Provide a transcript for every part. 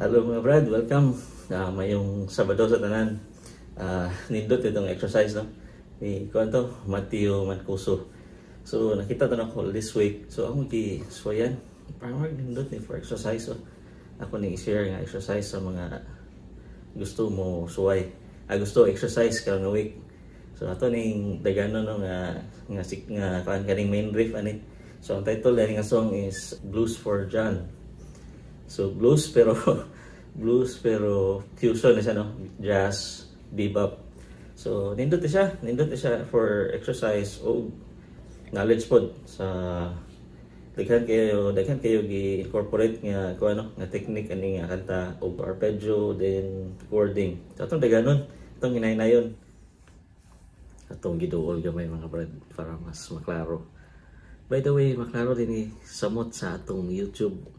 Hello mga Brad, welcome. Mayong Sabado sa tanan. Nindot itong exercise, no? Ni Kuanto, Matthew Mancuso. So nakita to ako this week. So ako gi-suwayan. Parang nindot ni for exercise. So ako ni i-share nga exercise sa mga gusto mo suway. Gusto exercise karong week. So ato ning dagano no nga kaning main riff ani. So ang title nga song is Blues for John. So blues pero fusion na siya, no? Jazz, bebop. So nindot siya for exercise o knowledge pod sa daghan kayo gi-incorporate nga nga technique ani nga kanta og arpeggio then chording. So atong daganon, atong hinay-nayon. Atong giduol gamay mga brad para mas maklaro. By the way, maklaro din samot sa atong YouTube.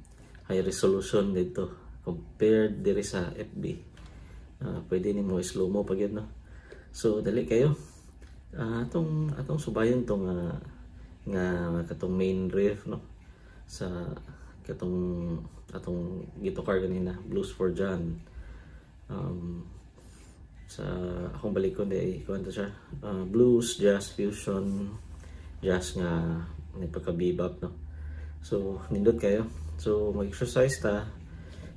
High resolution dito compared diri sa FB. Pwede ni mo slow mo pag yun, no? So dali kayo. Atong subayon tong katong main riff, no? Sa atong guitar kanina, Blues for John. Sa akong balikon di kuwento siya. Blues, jazz, fusion, jazz nga ni pagka-bebop, no? So nindot kayo. So mag-exercise ta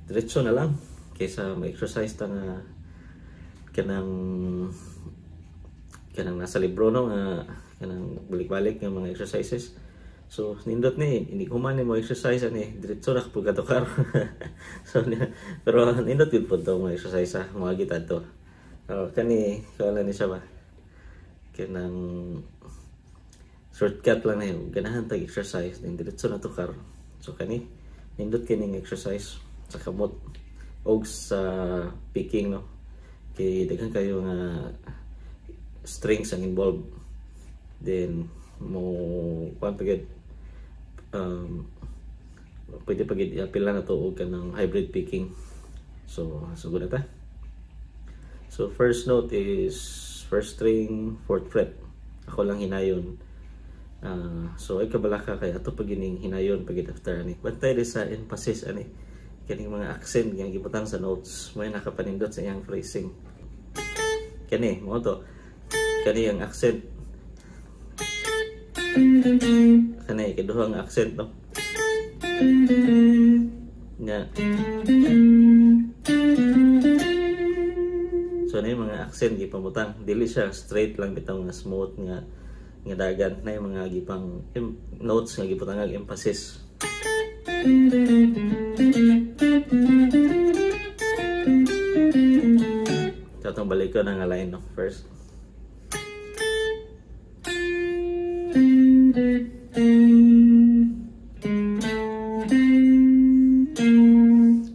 diretso na lang kaysa mag-exercise ta nga kanang nasa libro, no, nga kanang balik-balik nga mga exercises. So nindot ni hindi ko man mo exercise ani diretso ra pud katukar. So pero nindot gyud pud to mga exercise mga gitad to. Kani kala ni siya ba kanang shortcut lang na yun ganahan tag exercise din diretso na tukar. So kani nindot kining exercise sa kamot og sa picking, no? Kay daghan kayo nga strings ang involved. Then mo pagid pwede pagid i-appeal na to og kanang hybrid picking. So sugod na ta. So first note is first string, 4th fret. Ako lang hinayon. So ay kabalaka kay ato pagining hinayon pagid after ani. Bantay di sa emphasis ani kaning mga accent nga gibutang sa notes may nakapanindot sa iyang phrasing. Kani mo to. Kani ang accent. Kani kaduhang accent, no? Nga. So na yung mga accent gipamutang dili siya straight lang bitaw nga smooth nga dagan na yung mga gipang notes nga giputang ang emphasis. Katong balik ko na nga line, no? First.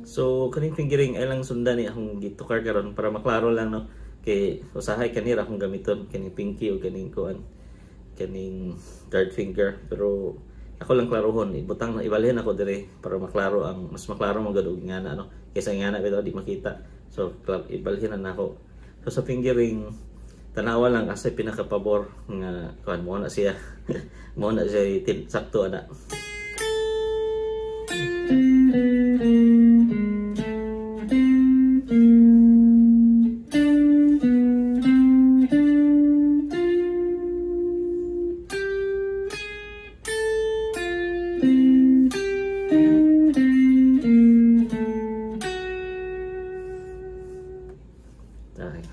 So kaning fingering ay lang sundan ni akong gitukar karon para maklaro lang, no? Kay usahay kanira akong gamiton kaning pinky o kaning kuan kaning third finger, pero ako lang klarohon ibutang ibalhin ako dire para maklaro ang mas maklaro mo gadug nga na, no? Kaysa nga na bitaw di makita. So ibalhin na ako. So sa fingering tanawa lang asay pinakapabor nga kuan mo na siya. Mo na siya sakto ana.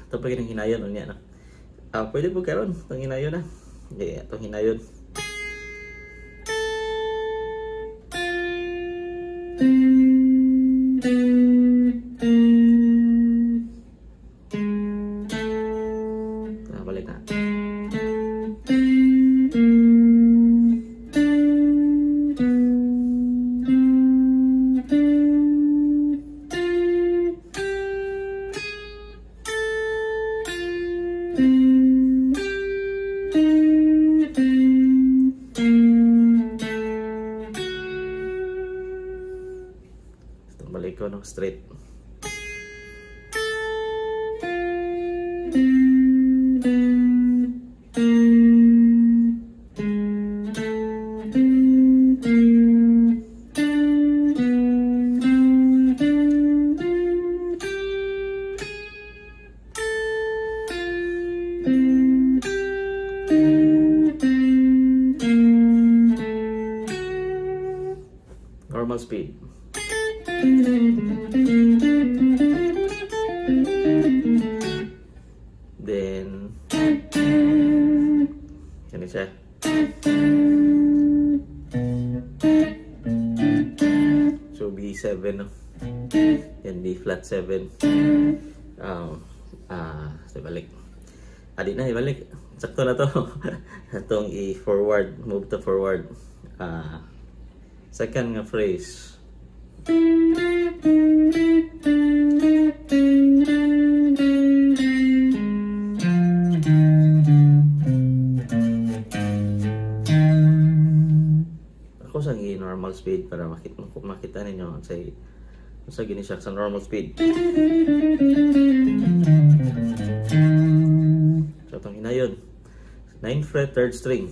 Ito pa yung hinayon unya, no? Pwede po karon itong hinayon na. Okay, itong hinayon. Balik na. Balik ko, no? Straight. normal speed. Then yan siya. So B7 no. Yan B flat 7. So balik. Adi na ibalik. Sakto na to. Itong i-forward, move to forward. Second nga phrase. Ako sa normal speed para makita ninyo sa gini siya sa normal speed. So itong hinayon. 9th fret, 3rd string.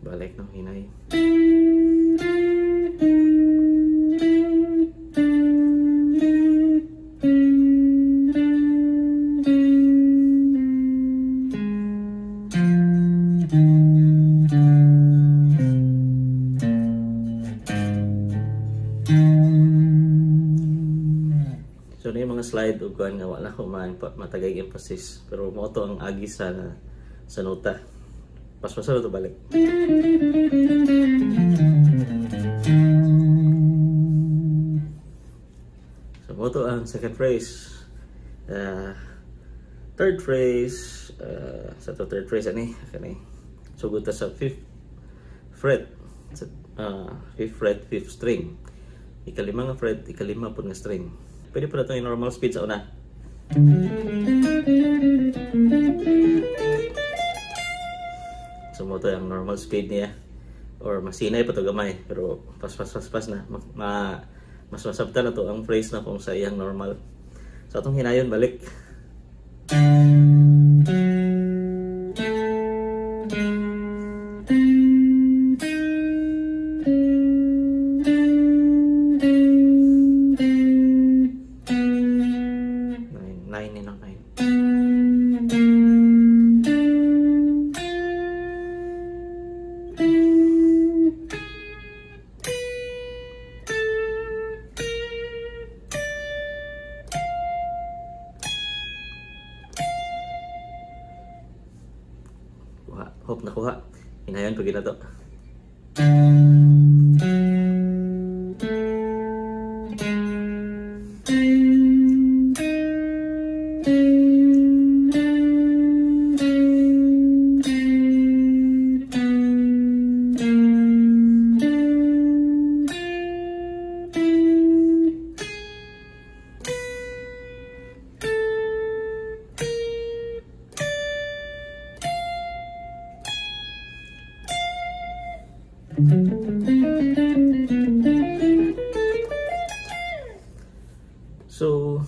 Balik ng hinay. So na yung mga slide o kuhan nga wala ko matagay emphasis pero mo to ang agi sa nota. Pas-pasan ito balik. So mo to ang second phrase. Third phrase sa to third phrase ani kani. So guta sa 5th fret. 5th fret, 5th string. Ikalima nga fret, ikalima po nga string. Pwede po na ito yung normal speed sa una. So mo ito yung normal speed niya. Or masinay pa ito gamay. Pero pas na. Mas masabta na ito ang phrase na kung sa iyang normal. So itong hinayon balik. Hope nakuha. Hinayon pag na to. So,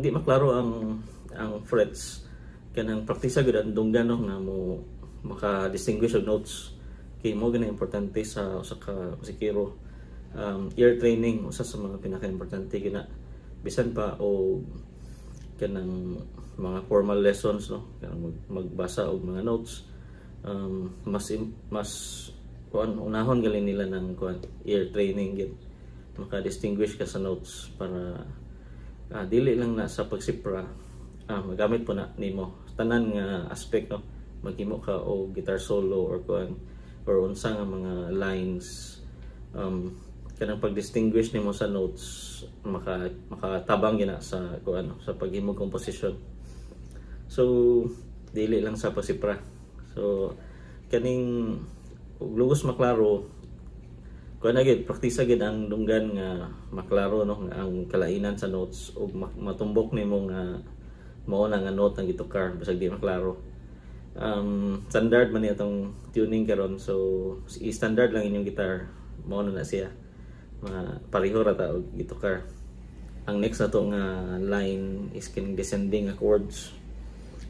di maklaro ang frets kanang praktisa gud ang dunggan no nga mo maka-distinguish og notes kay mo gina importante sa usa ka musikero. Ear training usa sa mga pinaka-importante gina bisan pa o kanang mga formal lessons no kanang magbasa og mga notes. Mas unahon galing nila ng ear training gid maka-distinguish ka sa notes para dili lang na sa pagsipra magamit po na nimo tanan nga aspect no maghimo ka o guitar solo or unsa nga mga lines kanang pag-distinguish nimo sa notes makatabang gina sa sa paghimo composition. So dili lang sa pagsipra. So kaning lugos maklaro praktisa gid ang dunggan nga maklaro no nga ang kalainan sa notes ug matumbok nimo nga mao na nga note ang gitokar basag di maklaro. Standard man itong tuning karon so i-standard lang inyong guitar mao na siya pareho ra ta og gitokar. Ang next na to nga line is kining descending chords.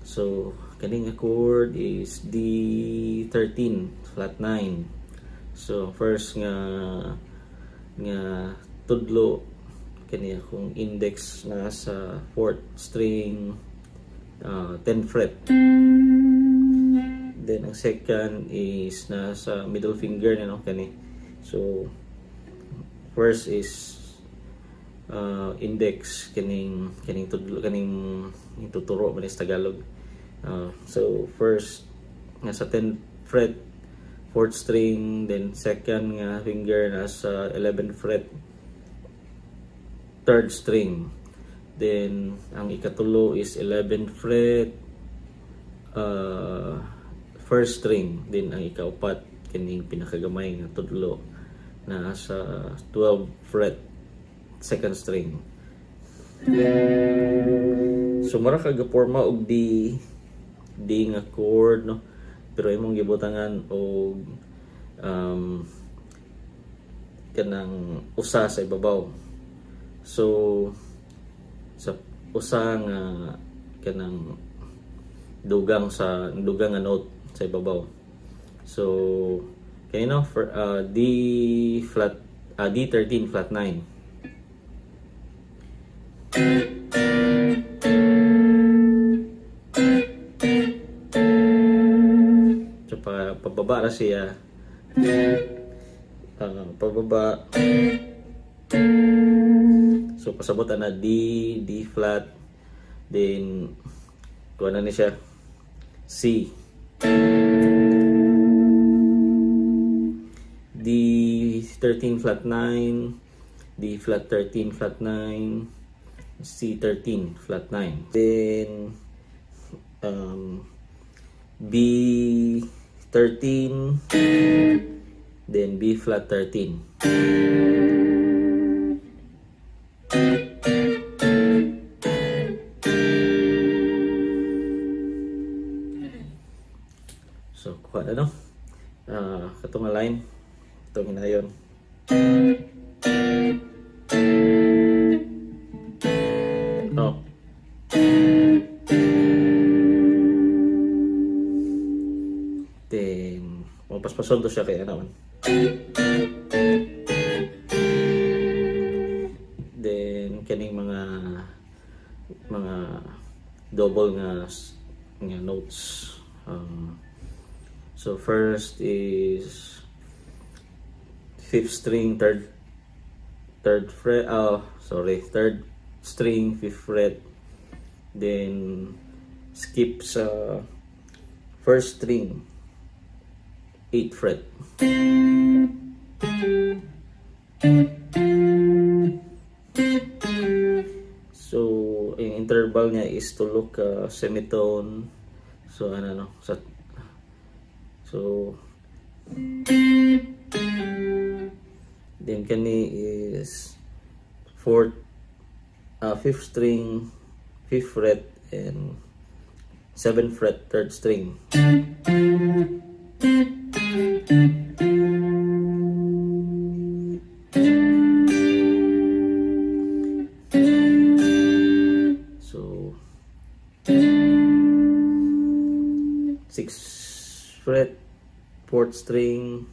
So kaning nga chord is D13 flat 9. So first nga tudlo kani akong index na sa 4th string, 10th fret. Then ang second is nasa middle finger na, no, kani. So first is index kaning tudlo kaning tuturo man sa Tagalog. So first nasa 10th fret, 4th string, then second nga finger nasa 11th fret, 3rd string. Then ang ikatulo is 11th fret, 1st string. Then ang ikaupat kining pinakagamay nga tudlo na sa 12th fret, 2nd string. So mara ka gaporma og D nga chord, no, pero imong gibutangan og kanang usa sa ibabaw. So sa usa nga kanang dugang nga note sa ibabaw. So kaya for D13 flat 9. So pababa na siya, pababa. So pasabot na D flat, then kuha na ni siya C, D13 flat 9, D flat 13 flat 9, C13 flat 9, then B13, then B flat 13. So kuha na, no, katong line, itong hinayon. Oh. Then mapaspason to siya kaya naman. Then kaning mga double nga notes. So first is 5th string, 3rd fret, 3rd string, 5th fret. Then skip sa 1st string, 8th fret. So yung interval niya is tulo ka semitone. So then kani is 5th string, 5th fret, and 7th fret, 3rd string. So 6th fret, 4th string,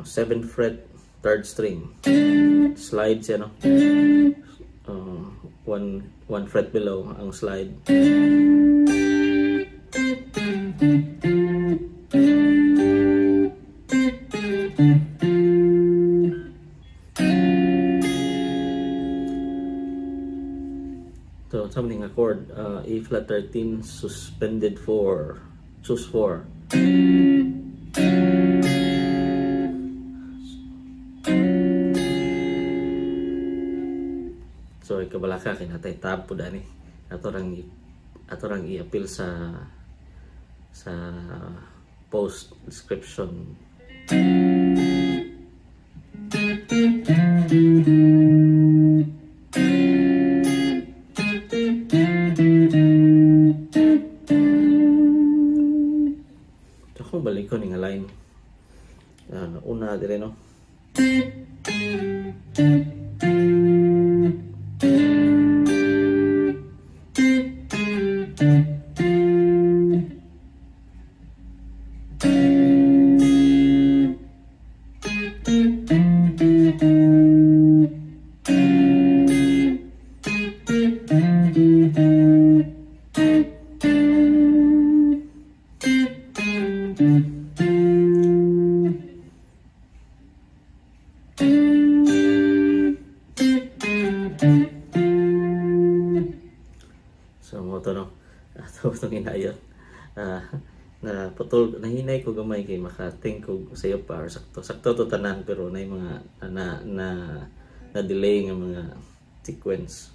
7th fret, 3rd string. Slide siya, no? One fret below ang slide. So something nga chord, A flat 13 suspended 4, sus 4. So ikabalaka kinatay tab po dani. Ato rang i-appeal sa post description. So kung balik ko nga line, una dire, no. So mo to no. Ato tong inayon. Na putol nahinay ko gamay kay maka-think ko sayo pa or sakto to tanan pero nay mga na delay nga mga sequence.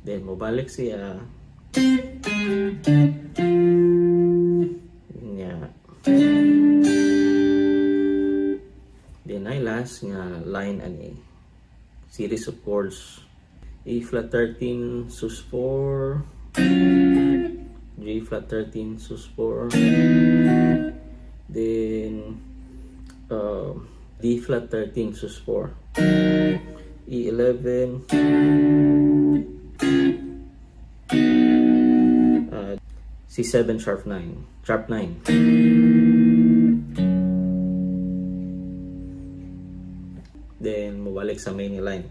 Then mobalik siya. Then ay last nga line ani series of chords E flat 13 sus 4 G flat 13 sus 4 then D flat 13 sus 4 E11 C7 sharp 9 then mabalik sa main line.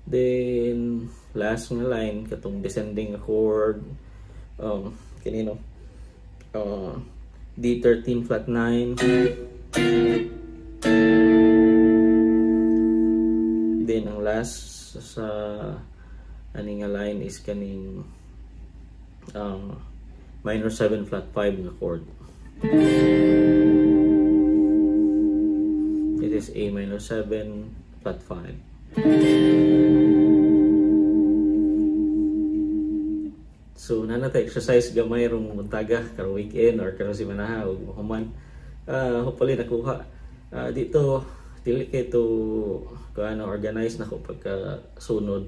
Then last nga line katong descending chord kanino D13 flat 9 then ang last sa ani nga line is kaning minor 7 flat 5 nga chord. It is A minor 7 flat 5. So nana ta exercise gamay rong buntaga karong weekend or karong semana ug human hopefully nakuha dito dili kay to kaano organize na ko pagka sunod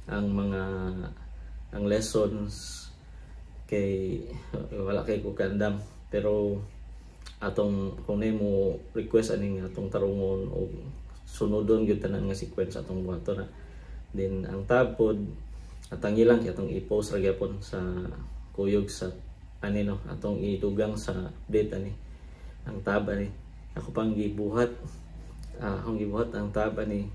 ang lessons kay wala kay ko kandam pero atong kung mo request aning atong tarungon o sunodon gyud tanan nga sequence atong buhaton na then ang tab pod atang ilang atong i-post ra gyapon sa kuyog sa ani no atong idugang sa update ani ang tab ani ako pang gibuhat akong gibuhat ang tab ani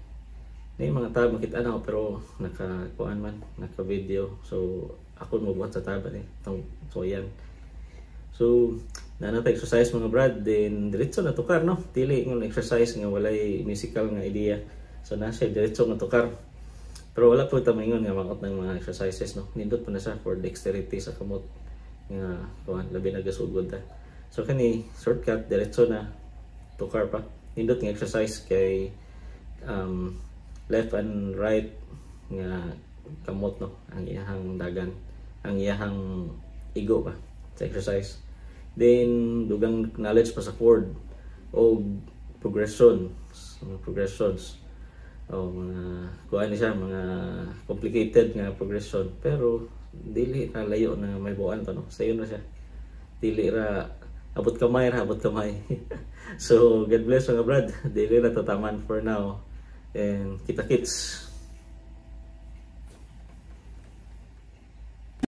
may mga tab makita na ako pero naka-kuan man naka video so ako mo buhat sa tab ani tong so yan so nanata exercise mga brad then diretso na tukar no dili ng exercise nga walay musical nga idea so na siya diretso na tukar. Pero wala po tamingon nga makot ng mga exercises no. Nindot po na siya for dexterity sa kamot nga kuan labi na gasugod ta. So kani shortcut diretso na tukar pa. Nindot nga exercise kay left and right nga kamot no ang iyahang dagan, ang iyahang igo pa sa exercise. Then dugang knowledge pa sa chord o progressions o mga kuan siya mga complicated nga progression pero dili na layo na may buwan to no sayo na siya dili ra abot kamay so God bless mga brad dili na tataman for now and kita kits.